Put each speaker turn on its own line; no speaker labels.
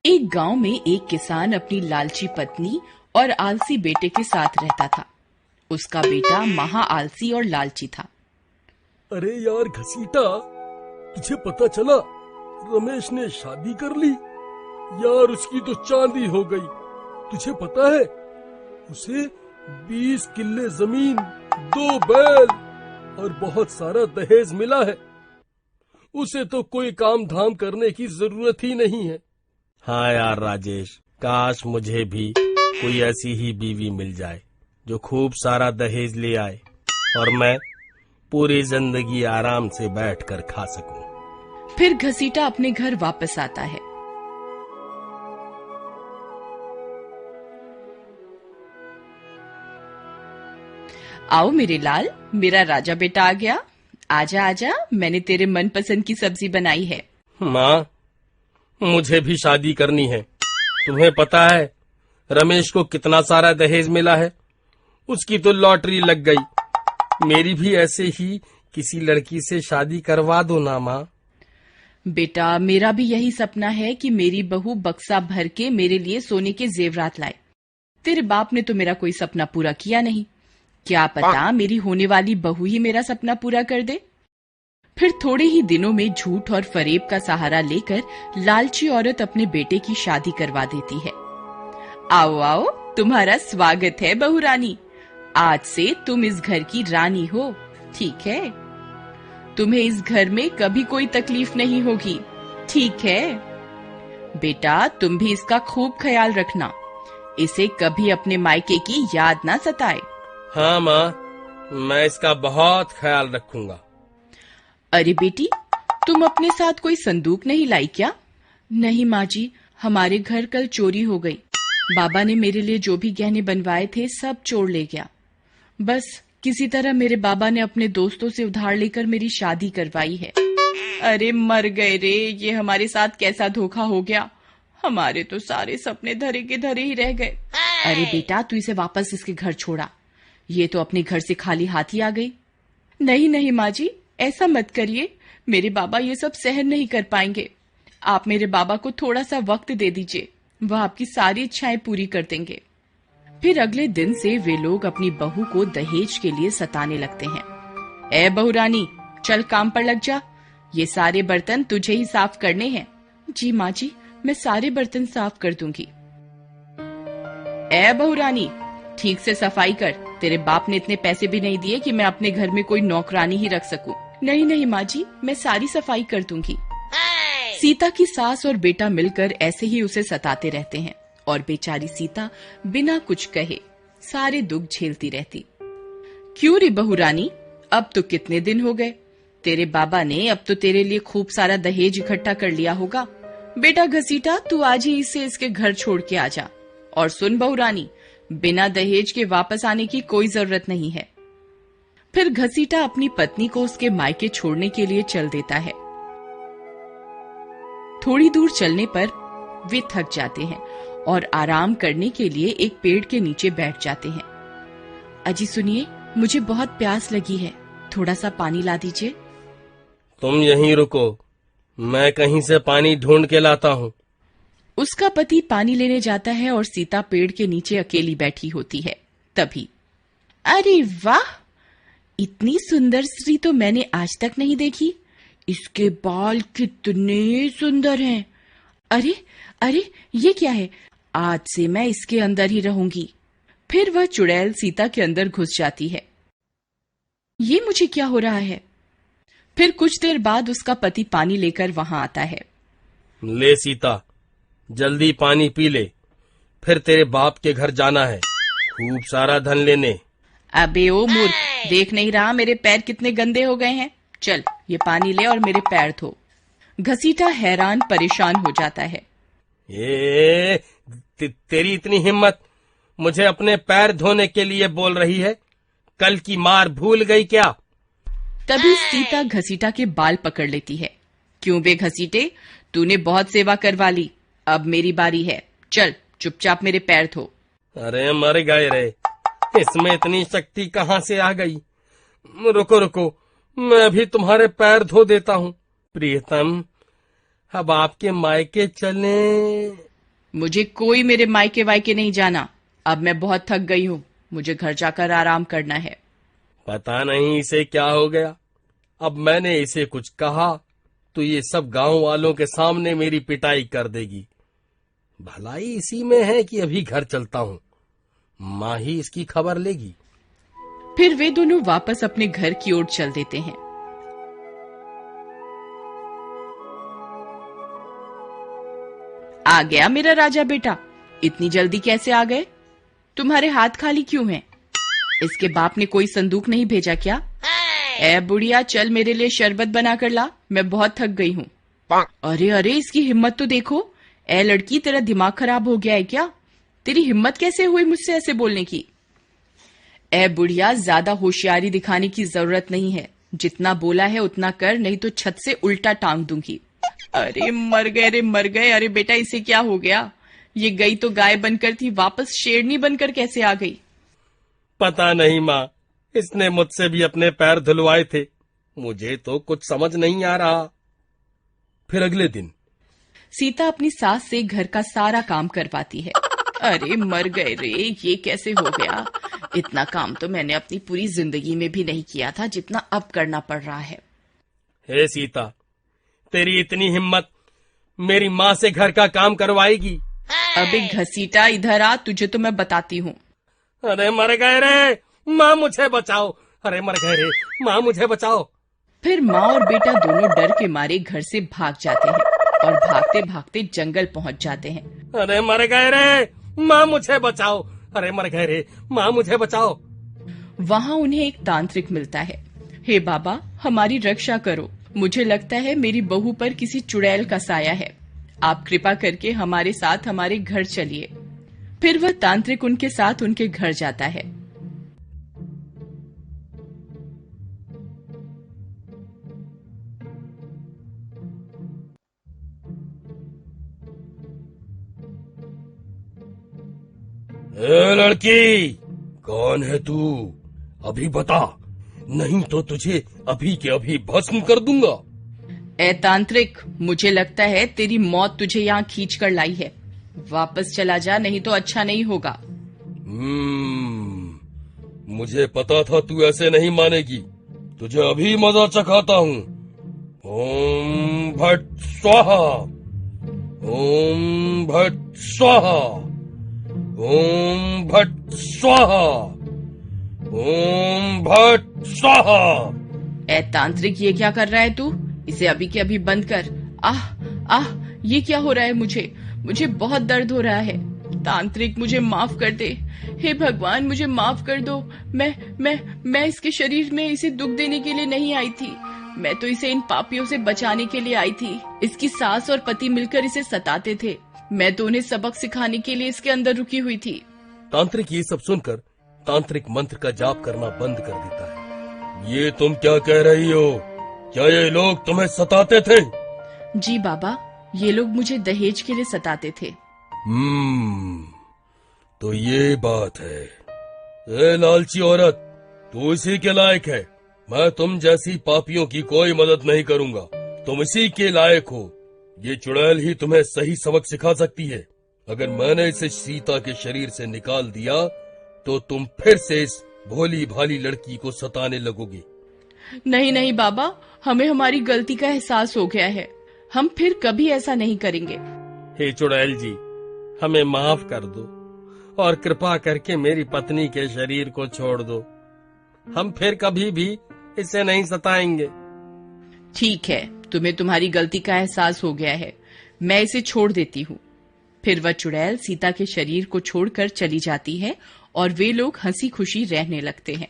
एक गांव में एक किसान अपनी लालची पत्नी और आलसी बेटे के साथ रहता था। उसका बेटा महा आलसी और लालची था।
अरे यार घसीटा, तुझे पता चला रमेश ने शादी कर ली? यार उसकी तो चांदी हो गई। तुझे पता है उसे 20 किल्ले जमीन, 2 बैल और बहुत सारा दहेज मिला है। उसे तो कोई काम धाम करने की जरूरत ही नहीं है।
हाँ यार राजेश, काश मुझे भी कोई ऐसी ही बीवी मिल जाए जो खूब सारा दहेज ले आए और मैं पूरी जिंदगी आराम से बैठकर खा सकूं।
फिर घसीटा अपने घर वापस आता है। आओ मेरे लाल, मेरा राजा बेटा आ गया। आजा आजा, मैंने तेरे मनपसंद की सब्जी बनाई है।
माँ, मुझे भी शादी करनी है। तुम्हें पता है रमेश को कितना सारा दहेज मिला है? उसकी तो लॉटरी लग गई। मेरी भी ऐसे ही किसी लड़की से शादी करवा दो ना माँ।
बेटा, मेरा भी यही सपना है कि मेरी बहू बक्सा भर के मेरे लिए सोने के जेवरात लाए। तेरे बाप ने तो मेरा कोई सपना पूरा किया नहीं। क्या पता मेरी होने वाली बहू ही मेरा सपना पूरा कर दे। फिर थोड़े ही दिनों में झूठ और फरेब का सहारा लेकर लालची औरत अपने बेटे की शादी करवा देती है। आओ आओ, तुम्हारा स्वागत है बहू रानी। आज से तुम इस घर की रानी हो, ठीक है? तुम्हें इस घर में कभी कोई तकलीफ नहीं होगी, ठीक है? बेटा, तुम भी इसका खूब ख्याल रखना। इसे कभी अपने मायके की याद ना सताए।
हाँ माँ, मैं इसका बहुत ख्याल रखूंगा।
अरे बेटी, तुम अपने साथ कोई संदूक नहीं लाई क्या? नहीं माँ जी, हमारे घर कल चोरी हो गई। बाबा ने मेरे लिए जो भी गहने बनवाए थे सब चोर ले गया। बस किसी तरह मेरे बाबा ने अपने दोस्तों से उधार लेकर मेरी शादी करवाई है। अरे मर गए रे, ये हमारे साथ कैसा धोखा हो गया। हमारे तो सारे सपने धरे के धरे ही रह गए। अरे बेटा, तू इसे वापस इसके घर छोड़ा। ये तो अपने घर से खाली हाथ ही आ गई। नहीं नहीं माँ जी, ऐसा मत करिए। मेरे बाबा ये सब सहन नहीं कर पाएंगे। आप मेरे बाबा को थोड़ा सा वक्त दे दीजिए, वह आपकी सारी इच्छाएं पूरी कर देंगे। फिर अगले दिन से वे लोग अपनी बहू को दहेज के लिए सताने लगते हैं। ए बहू रानी, चल काम पर लग जा। ये सारे बर्तन तुझे ही साफ करने हैं। जी माँ जी, मैं सारे बर्तन साफ कर दूंगी। ए बहू रानी, ठीक से सफाई कर। तेरे बाप ने इतने पैसे भी नहीं दिए कि मैं अपने घर में कोई नौकरानी ही रख सकूं। नहीं नहीं माँ जी, मैं सारी सफाई कर दूंगी। सीता की सास और बेटा मिलकर ऐसे ही उसे सताते रहते हैं और बेचारी सीता बिना कुछ कहे सारे दुख झेलती रहती। क्यों रे बहू रानी, अब तो कितने दिन हो गए। तेरे बाबा ने अब तो तेरे लिए खूब सारा दहेज इकट्ठा कर लिया होगा। बेटा घसीटा, तू आज ही इसे इसके घर छोड़ के आ जा। और सुन बहू रानी, बिना दहेज के वापस आने की कोई जरूरत नहीं है। फिर घसीटा अपनी पत्नी को उसके मायके छोड़ने के लिए चल देता है। थोड़ी दूर चलने पर वे थक जाते हैं और आराम करने के लिए एक पेड़ के नीचे बैठ जाते हैं। अजी सुनिए, मुझे बहुत प्यास लगी है, थोड़ा सा पानी ला दीजिए।
तुम यहीं रुको, मैं कहीं से पानी ढूंढ के लाता हूँ।
उसका पति पानी लेने जाता है और सीता पेड़ के नीचे अकेली बैठी होती है। तभी, अरे वाह, इतनी सुंदर स्त्री तो मैंने आज तक नहीं देखी। इसके बाल कितने सुंदर हैं। अरे अरे, ये क्या है? आज से मैं इसके अंदर ही रहूंगी। फिर वह चुड़ैल सीता के अंदर घुस जाती है। ये मुझे क्या हो रहा है? फिर कुछ देर बाद उसका पति पानी लेकर वहां आता है।
ले सीता, जल्दी पानी पी ले, फिर तेरे बाप के घर जाना है खूब सारा धन लेने।
अबे ओ मूर्ख, देख नहीं रहा मेरे पैर कितने गंदे हो गए हैं? चल ये पानी ले और मेरे पैर धो। घसीटा हैरान परेशान हो जाता है।
तेरी इतनी हिम्मत, मुझे अपने पैर धोने के लिए बोल रही है? कल की मार भूल गई क्या?
तभी सीता घसीटा के बाल पकड़ लेती है। क्यों बे घसीटे, तूने बहुत सेवा करवा ली, अब मेरी बारी है। चल चुपचाप मेरे पैर धो।
अरे मर गए रे, इसमें इतनी शक्ति कहाँ से आ गई? रुको रुको, मैं भी तुम्हारे पैर धो देता हूँ। प्रियतम, अब आपके मायके चलें?
मुझे कोई मेरे मायके वायके नहीं जाना। अब मैं बहुत थक गई हूँ, मुझे घर जाकर आराम करना है।
पता नहीं इसे क्या हो गया। अब मैंने इसे कुछ कहा तो ये सब गांव वालों के सामने मेरी पिटाई कर देगी। भलाई इसी में है कि अभी घर चलता हूँ, माँ ही इसकी खबर लेगी।
फिर वे दोनों वापस अपने घर की ओर चल देते हैं। आ गया मेरा राजा बेटा, इतनी जल्दी कैसे आ गए? तुम्हारे हाथ खाली क्यों हैं? इसके बाप ने कोई संदूक नहीं भेजा क्या? ए बुढ़िया, चल मेरे लिए शरबत बना कर ला, मैं बहुत थक गई हूँ। अरे अरे, इसकी हिम्मत तो देखो। ए लड़की, तेरा दिमाग खराब हो गया है क्या? तेरी हिम्मत कैसे हुई मुझसे ऐसे बोलने की? ए बुढ़िया, ज्यादा होशियारी दिखाने की जरूरत नहीं है। जितना बोला है उतना कर, नहीं तो छत से उल्टा टांग दूंगी। अरे मर गए रे मर गए। अरे बेटा, इसे क्या हो गया? ये गई तो गाय बनकर थी, वापस शेरनी बनकर कैसे आ गई?
पता नहीं माँ, इसने मुझसे भी अपने पैर धुलवाए थे, मुझे तो कुछ समझ नहीं आ रहा। फिर अगले दिन
सीता अपनी सास से घर का सारा काम करवाती है। अरे मर गए रे, ये कैसे हो गया? इतना काम तो मैंने अपनी पूरी जिंदगी में भी नहीं किया था जितना अब करना पड़ रहा है।
हे सीता, तेरी इतनी हिम्मत मेरी माँ से घर का काम करवाएगी?
अबे घसीटा, इधर आ, तुझे तो मैं बताती हूँ।
अरे मर गए रे माँ, मुझे बचाओ। अरे मर गए रे माँ, मुझे बचाओ।
फिर माँ और बेटा दोनों डर के मारे घर से भाग जाते हैं और भागते भागते जंगल पहुँच जाते हैं।
अरे मर गए रे माँ, मुझे बचाओ। अरे मर गए रे माँ, मुझे बचाओ।
वहाँ उन्हें एक तांत्रिक मिलता है। हे बाबा, हमारी रक्षा करो, मुझे लगता है मेरी बहू पर किसी चुड़ैल का साया है। आप कृपा करके हमारे साथ हमारे घर चलिए। फिर वह तांत्रिक उनके साथ उनके घर जाता है।
ए लड़की, कौन है तू? अभी बता, नहीं तो तुझे अभी के अभी भस्म कर दूंगा।
ए तांत्रिक, मुझे लगता है तेरी मौत तुझे यहाँ खींच कर लाई है। वापस चला जा, नहीं तो अच्छा नहीं होगा।
मुझे पता था तू ऐसे नहीं मानेगी, तुझे अभी मजा चखाता हूँ। ओम भट स्वाहा, ओम भट स्वाहा, ओम भट स्वाहा, ओम भट स्वाहा।
ए तांत्रिक, ये क्या कर रहा है तू? इसे अभी के अभी बंद कर। आह आह, ये क्या हो रहा है? मुझे बहुत दर्द हो रहा है। तांत्रिक, मुझे माफ कर दे। हे भगवान, मुझे माफ कर दो। मैं इसके शरीर में इसे दुख देने के लिए नहीं आई थी। मैं तो इसे इन पापियों से बचाने के लिए आई थी। इसकी सास और पति मिलकर इसे सताते थे, मैं तो उन्हें सबक सिखाने के लिए इसके अंदर रुकी हुई थी।
तांत्रिक ये सब सुनकर तांत्रिक मंत्र का जाप करना बंद कर देता है। ये तुम क्या कह रही हो? क्या ये लोग तुम्हें सताते थे?
जी बाबा, ये लोग मुझे दहेज के लिए सताते थे।
तो ये बात है। ए लालची औरत, तू इसी के लायक है। मैं तुम जैसी पापियों की कोई मदद नहीं करूंगा, तुम इसी के लायक हो। ये चुड़ैल ही तुम्हें सही सबक सिखा सकती है। अगर मैंने इसे सीता के शरीर से निकाल दिया तो तुम फिर से इस भोली भाली लड़की को सताने लगोगी।
नहीं नहीं बाबा, हमें हमारी गलती का एहसास हो गया है, हम फिर कभी ऐसा नहीं करेंगे।
हे चुड़ैल जी, हमें माफ कर दो और कृपा करके मेरी पत्नी के शरीर को छोड़ दो। हम फिर कभी भी इसे नहीं सताएंगे।
ठीक है, तुम्हें तुम्हारी गलती का एहसास हो गया है, मैं इसे छोड़ देती हूँ। फिर वह चुड़ैल सीता के शरीर को छोड़कर चली जाती है और वे लोग हंसी खुशी रहने लगते हैं।